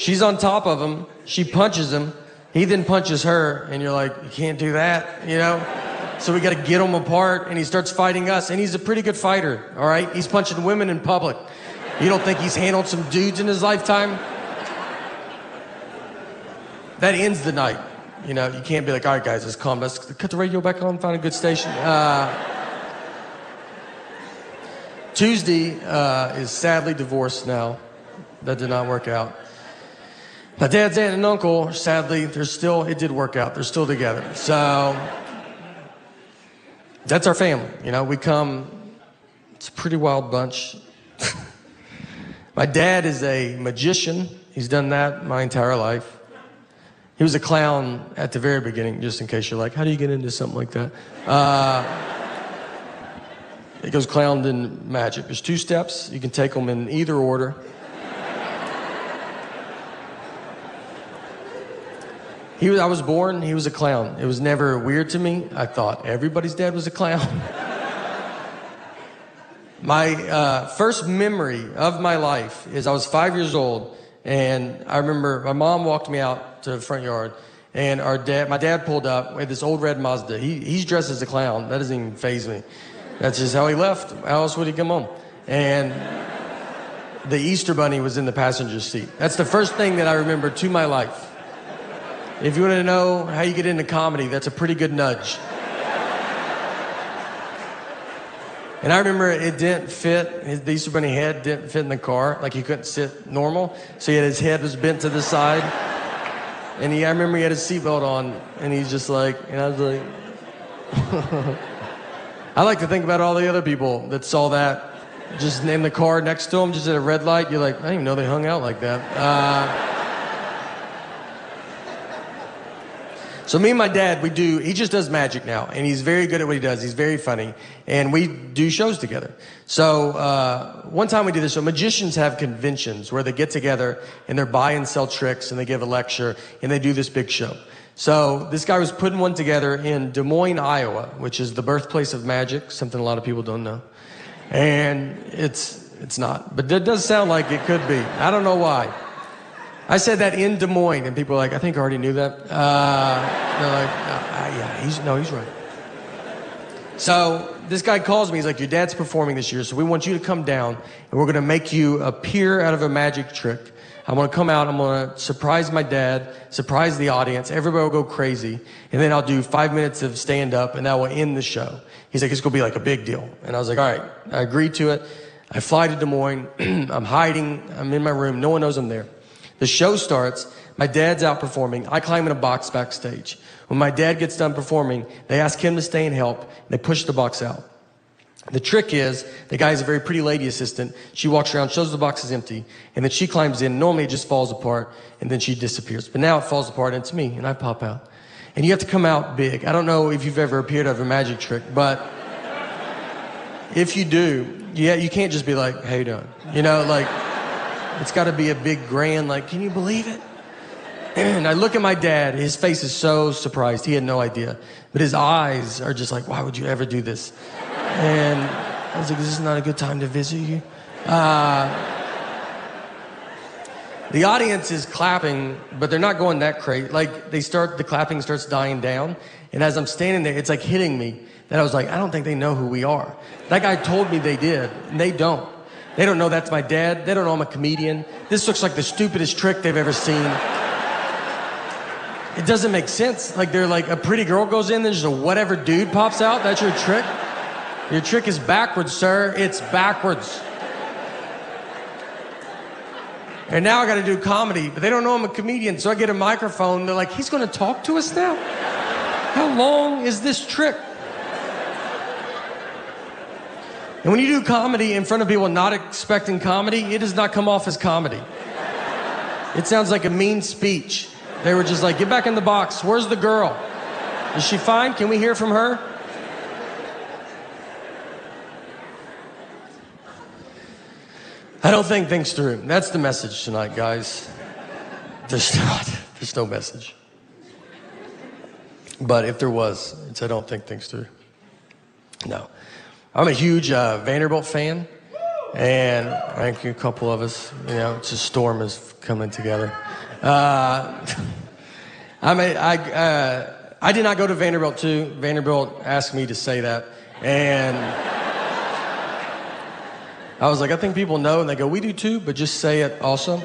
She's on top of him. She punches him. He then punches her, and you're like, you can't do that, you know? So we got to get him apart, and he starts fighting us, and he's a pretty good fighter, all right? He's punching women in public. You don't think he's handled some dudes in his lifetime? That ends the night. You know, you can't be like, all right, guys, let's calm. Let's cut the radio back on, find a good station. Tuesday is sadly divorced now. That did not work out. My dad's aunt and uncle, sadly, it did work out. They're still together. So that's our family. You know, it's a pretty wild bunch. My dad is a magician. He's done that my entire life. He was a clown at the very beginning, just in case you're like, how do you get into something like that? It goes clown then magic. There's 2 steps. You can take them in either order. I was born, he was a clown. It was never weird to me. I thought everybody's dad was a clown. My first memory of my life is I was 5 years old, and I remember my mom walked me out to the front yard, and my dad pulled up with this old red Mazda. He's dressed as a clown. That doesn't even faze me. That's just how he left. How else would he come home? And the Easter Bunny was in the passenger seat. That's the first thing that I remember to my life. If you want to know how you get into comedy, that's a pretty good nudge. And I remember it didn't fit, the Easter Bunny head didn't fit in the car, like he couldn't sit normal, so his head was bent to the side. And I remember he had his seatbelt on, and he's just like, and I was like, I like to think about all the other people that saw that, just in the car next to him, just at a red light. You're like, I didn't even know they hung out like that. So me and my dad, he just does magic now, and he's very good at what he does. He's very funny, and we do shows together. So one time we did this. So magicians have conventions where they get together, and they buy and sell tricks, and they give a lecture, and they do this big show. So this guy was putting one together in Des Moines, Iowa, which is the birthplace of magic, something a lot of people don't know. And it's not, but it does sound like it could be. I don't know why. I said that in Des Moines, and people are like, I think I already knew that. They're like, yeah, he's right. So this guy calls me, he's like, your dad's performing this year, so we want you to come down, and we're gonna make you appear out of a magic trick. I'm gonna come out, I'm gonna surprise my dad, surprise the audience, everybody will go crazy, and then I'll do 5 minutes of stand-up, and that will end the show. He's like, it's gonna be like a big deal. And I was like, all right, I agreed to it. I fly to Des Moines, I'm hiding, I'm in my room, no one knows I'm there. The show starts, my dad's out performing, I climb in a box backstage. When my dad gets done performing, they ask him to stay and help, and they push the box out. The trick is, the guy is a very pretty lady assistant. She walks around, shows the box is empty, and then she climbs in. Normally it just falls apart, and then she disappears. But now it falls apart, and it's me, and I pop out. And you have to come out big. I don't know if you've ever appeared out of a magic trick, but if you do, yeah, you can't just be like, how you doing? You know, like, it's got to be a big grand, like, can you believe it? And I look at my dad, his face is so surprised, he had no idea. But his eyes are just like, why would you ever do this? And I was like, this is not a good time to visit you. The audience is clapping, but they're not going that crazy. Like, the clapping starts dying down. And as I'm standing there, it's like hitting me that I was like, I don't think they know who we are. That guy told me they did, and they don't. They don't know that's my dad. They don't know I'm a comedian. This looks like the stupidest trick they've ever seen. It doesn't make sense. Like, they're like, a pretty girl goes in, then just a whatever dude pops out. That's your trick? Your trick is backwards, sir. It's backwards. And now I got to do comedy, but they don't know I'm a comedian, so I get a microphone. They're like, he's going to talk to us now? How long is this trick? And when you do comedy in front of people not expecting comedy, it does not come off as comedy. It sounds like a mean speech. They were just like, get back in the box. Where's the girl? Is she fine? Can we hear from her? I don't think things through. That's the message tonight, guys. There's no message. But if there was, it's I don't think things through. No. I'm a huge Vanderbilt fan. And thank you, a couple of us. You know, it's a storm is coming together. I did not go to Vanderbilt too. Vanderbilt asked me to say that, and I was like, I think people know, and they go, we do too, but just say it also.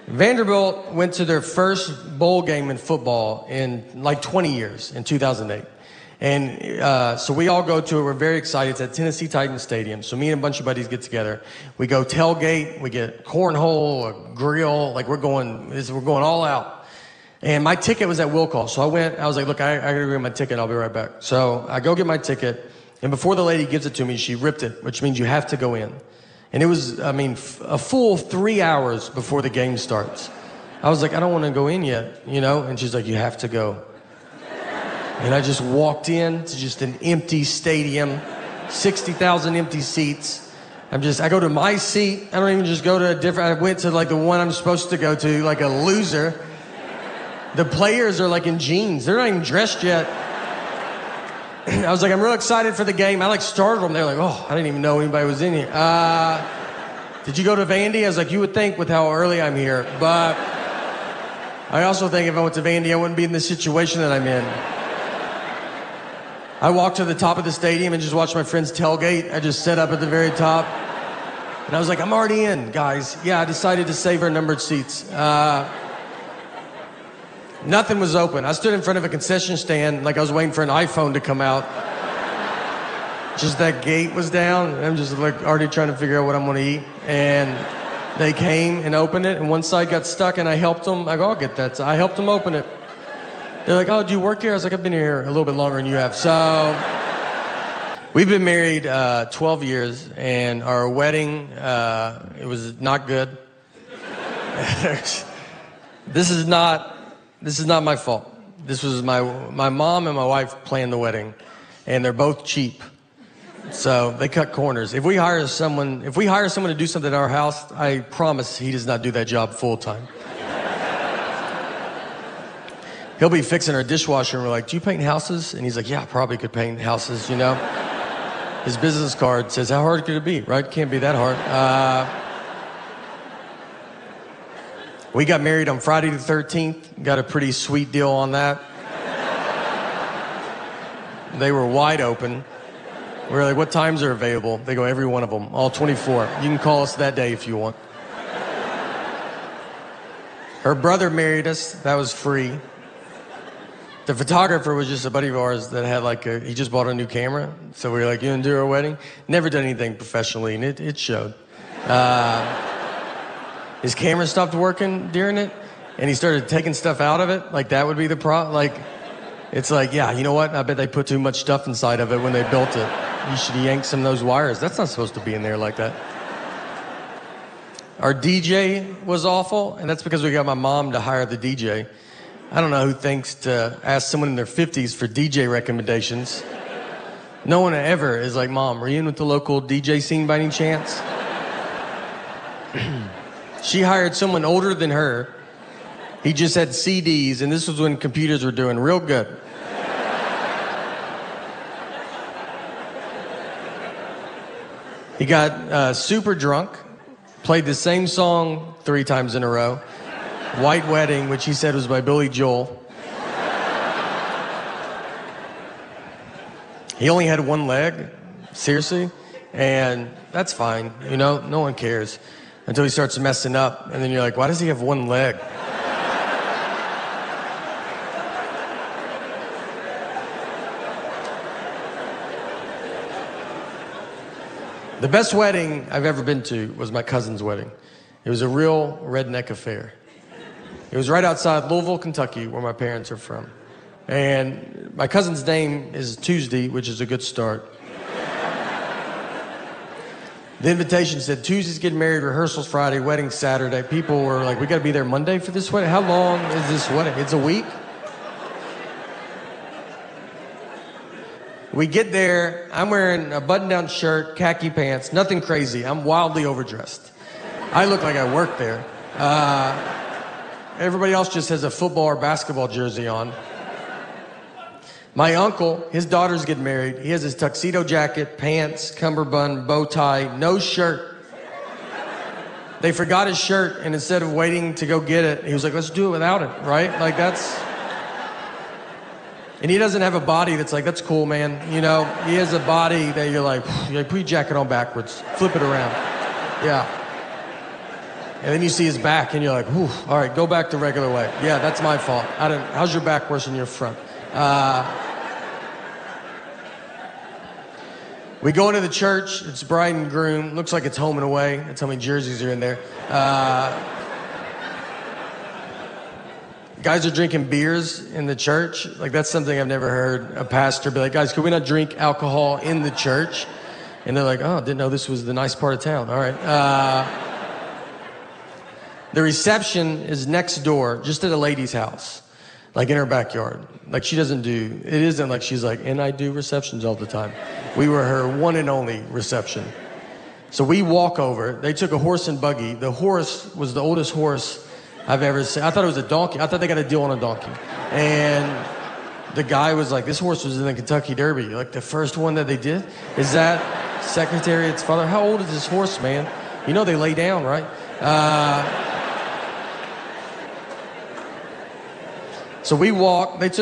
Vanderbilt went to their first bowl game in football in like 20 years, in 2008. And so we all go to it. We're very excited. It's at Tennessee Titans Stadium. So me and a bunch of buddies get together. We go tailgate. We get cornhole, a grill. Like we're going all out. And my ticket was at will call. So I was like, look, I got to go get my ticket. I'll be right back. So I go get my ticket. And before the lady gives it to me, she ripped it, which means you have to go in. And it was, a full 3 hours before the game starts. I was like, I don't want to go in yet, you know? And she's like, you have to go. And I just walked in to just an empty stadium, 60,000 empty seats. I go to my seat. I don't even just go to I went to like the one I'm supposed to go to, like a loser. The players are like in jeans. They're not even dressed yet. I was like, I'm real excited for the game. I like startled them. They're like, oh, I didn't even know anybody was in here. Did you go to Vandy? I was like, you would think with how early I'm here. But I also think if I went to Vandy, I wouldn't be in the situation that I'm in. I walked to the top of the stadium and just watched my friends tailgate. I just sat up at the very top. And I was like, I'm already in, guys. Yeah, I decided to save our numbered seats. Nothing was open. I stood in front of a concession stand like I was waiting for an iPhone to come out. Just that gate was down. I'm just like already trying to figure out what I'm going to eat. And they came and opened it, and one side got stuck, and I helped them. I go, I'll get that. So I helped them open it. They're like, oh, do you work here? I was like, I've been here a little bit longer than you have. So we've been married 12 years, and our wedding, it was not good. This is not my fault. This was my mom and my wife planned the wedding, and they're both cheap. So they cut corners. If we hire someone to do something at our house, I promise he does not do that job full time. He'll be fixing our dishwasher, and we're like, do you paint houses? And he's like, yeah, I probably could paint houses, you know? His business card says, how hard could it be, right? Can't be that hard. We got married on Friday the 13th. Got a pretty sweet deal on that. They were wide open. We were like, what times are available? They go, every one of them, all 24. You can call us that day if you want. Her brother married us. That was free. The photographer was just a buddy of ours that had he just bought a new camera. So we were like, you gonna do our wedding? Never done anything professionally, and it showed. His camera stopped working during it, and he started taking stuff out of it. Like, that would be the problem. It's like, yeah, you know what? I bet they put too much stuff inside of it when they built it. You should yank some of those wires. That's not supposed to be in there like that. Our DJ was awful, and that's because we got my mom to hire the DJ. I don't know who thinks to ask someone in their 50s for DJ recommendations. No one ever is like, Mom, are you in with the local DJ scene by any chance? She hired someone older than her. He just had CDs, and this was when computers were doing real good. He got super drunk, played the same song 3 times in a row. White Wedding, which he said was by Billy Joel. He only had one leg, seriously, and that's fine, you know, no one cares. Until he starts messing up, and then you're like, why does he have one leg? The best wedding I've ever been to was my cousin's wedding. It was a real redneck affair. It was right outside Louisville, Kentucky, where my parents are from. And my cousin's name is Tuesday, which is a good start. The invitation said, Tuesday's getting married, rehearsals Friday, wedding Saturday. People were like, we gotta be there Monday for this wedding? How long is this wedding? It's a week? We get there, I'm wearing a button-down shirt, khaki pants, nothing crazy. I'm wildly overdressed. I look like I work there. Everybody else just has a football or basketball jersey on. My uncle, his daughter's getting married. He has his tuxedo jacket, pants, cummerbund, bow tie, no shirt. They forgot his shirt, and instead of waiting to go get it, he was like, let's do it without it, right? Like, that's... And he doesn't have a body that's like, that's cool, man. You know, he has a body that you're like put your jacket on backwards, flip it around. Yeah. And then you see his back, and you're like, whew, all right, go back the regular way. Yeah, that's my fault. How's your back worse than your front? We go into the church. It's bride and groom. Looks like it's home and away. That's how many jerseys are in there. Guys are drinking beers in the church. Like, that's something I've never heard a pastor be like, guys, can we not drink alcohol in the church? And they're like, oh, didn't know this was the nice part of town. All right. The reception is next door, just at a lady's house, like in her backyard. Like, she doesn't do, it isn't like she's like, and I do receptions all the time. We were her one and only reception. So we walk over. They took a horse and buggy. The horse was the oldest horse I've ever seen. I thought it was a donkey. I thought they got a deal on a donkey. And the guy was like, this horse was in the Kentucky Derby. Like, the first one that they did? Is that Secretariat's father? How old is this horse, man? You know they lay down, right? So we walk. It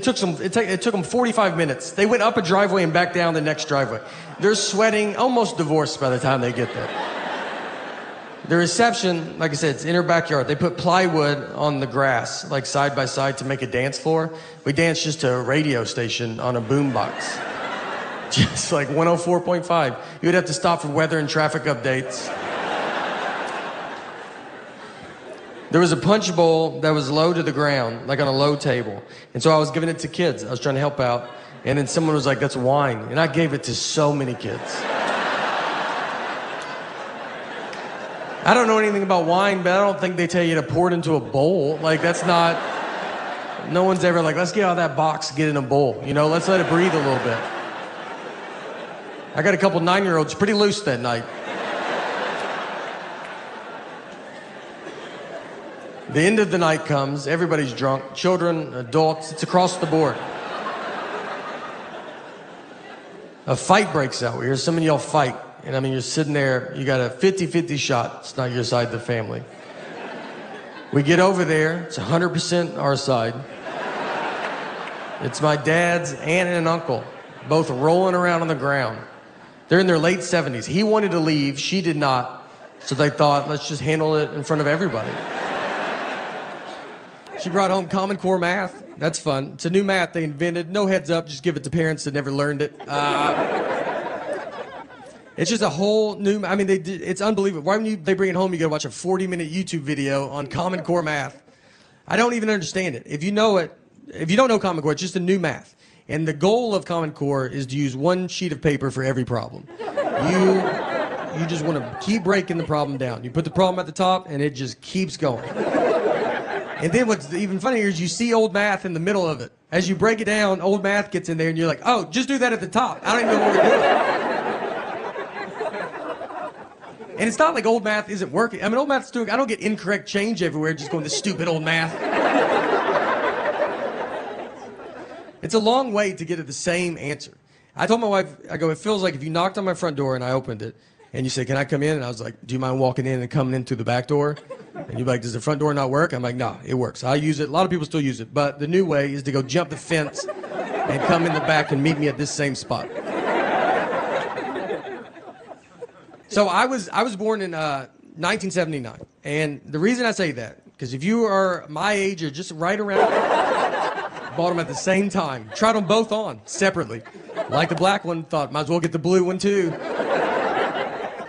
took them 45 minutes. They went up a driveway and back down the next driveway. They're sweating, almost divorced by the time they get there. The reception, like I said, it's in her backyard. They put plywood on the grass, like side by side, to make a dance floor. We danced just to a radio station on a boombox. Just like 104.5. You would have to stop for weather and traffic updates. There was a punch bowl that was low to the ground, like on a low table. And so I was giving it to kids. I was trying to help out. And then someone was like, that's wine. And I gave it to so many kids. I don't know anything about wine, but I don't think they tell you to pour it into a bowl. Like, that's not... No one's ever like, let's get out of that box, get in a bowl. You know, let's let it breathe a little bit. I got a couple 9-year-olds pretty loose that night. The end of the night comes, everybody's drunk, children, adults, it's across the board. A fight breaks out. We hear some of y'all fight. And I mean, you're sitting there, you got a 50-50 shot. It's not your side of the family. We get over there, it's 100% our side. It's my dad's aunt and uncle, both rolling around on the ground. They're in their late 70s. He wanted to leave, she did not. So they thought, let's just handle it in front of everybody. She brought home Common Core math. That's fun. It's a new math they invented. No heads up, just give it to parents that never learned it. It's just a whole new, I mean, it's unbelievable. Why when they bring it home, you gotta watch a 40-minute YouTube video on Common Core math. I don't even understand it. If you know it, if you don't know Common Core, it's just a new math. And the goal of Common Core is to use one sheet of paper for every problem. You just want to keep breaking the problem down. You put the problem at the top, and it just keeps going. And then what's even funnier is you see old math in the middle of it. As you break it down, old math gets in there, and you're like, oh, just do that at the top. I don't even know what we're doing. And it's not like old math isn't working. I mean, old math's doing, I don't get incorrect change everywhere just going, this stupid old math. It's a long way to get to the same answer. I told my wife, I go, it feels like if you knocked on my front door and I opened it, and you said, can I come in? And I was like, do you mind walking in and coming in through the back door? And you're like, does the front door not work? I'm like, no, it works. I use it. A lot of people still use it. But the new way is to go jump the fence and come in the back and meet me at this same spot. So I was born in 1979. And the reason I say that, because if you are my age or just right around, bought them at the same time. Tried them both on separately. Like the black one, thought, might as well get the blue one too.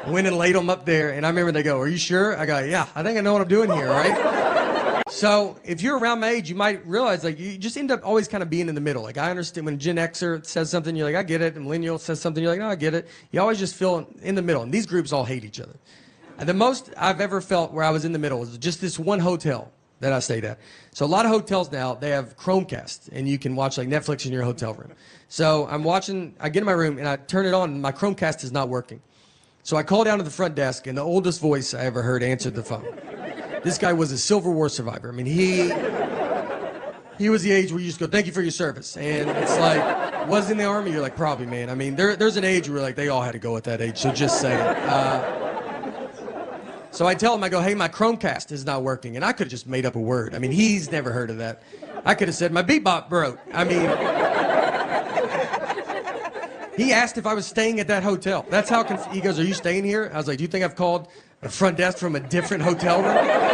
Went and laid them up there, and I remember they go, are you sure? I go, yeah, I think I know what I'm doing here, right? So if you're around my age, you might realize, like, you just end up always kind of being in the middle. Like, I understand when Gen Xer says something, you're like, I get it. And Millennial says something, you're like, no, I get it. You always just feel in the middle. And these groups all hate each other. And the most I've ever felt where I was in the middle was just this one hotel that I stayed at. So a lot of hotels now, they have Chromecast, and you can watch like Netflix in your hotel room. So I'm watching, I get in my room, and I turn it on, and my Chromecast is not working. So I call down to the front desk, and the oldest voice I ever heard answered the phone. This guy was a Civil War survivor. I mean, he was the age where you just go, thank you for your service. And it's like, was in the Army? You're like, probably, man. I mean, there's an age where like they all had to go at that age, so just say it. So I tell him, I go, hey, my Chromecast is not working. And I could have just made up a word. I mean, he's never heard of that. I could have said, my beatbot broke. I mean, he asked if I was staying at that hotel. That's how, he goes, are you staying here? I was like, do you think I've called the front desk from a different hotel room?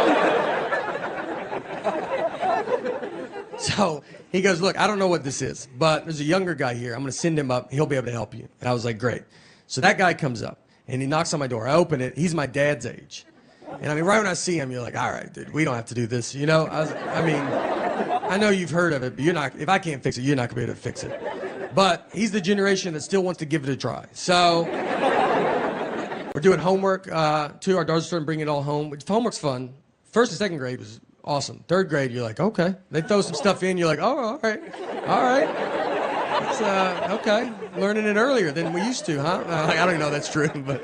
So he goes, look, I don't know what this is, but there's a younger guy here. I'm going to send him up. He'll be able to help you. And I was like, great. So that guy comes up, and he knocks on my door. I open it. He's my dad's age. And I mean, right when I see him, you're like, all right, dude, we don't have to do this. You know, I mean, I know you've heard of it, but you're not, if I can't fix it, you're not going to be able to fix it. But he's the generation that still wants to give it a try. So we're doing homework, too. Our daughter's starting to bring it all home. Homework's fun. First and second grade was awesome. Third grade, you're like, okay. They throw some stuff in, you're like, oh, all right. It's, okay. Learning it earlier than we used to, huh? I don't even know if that's true, but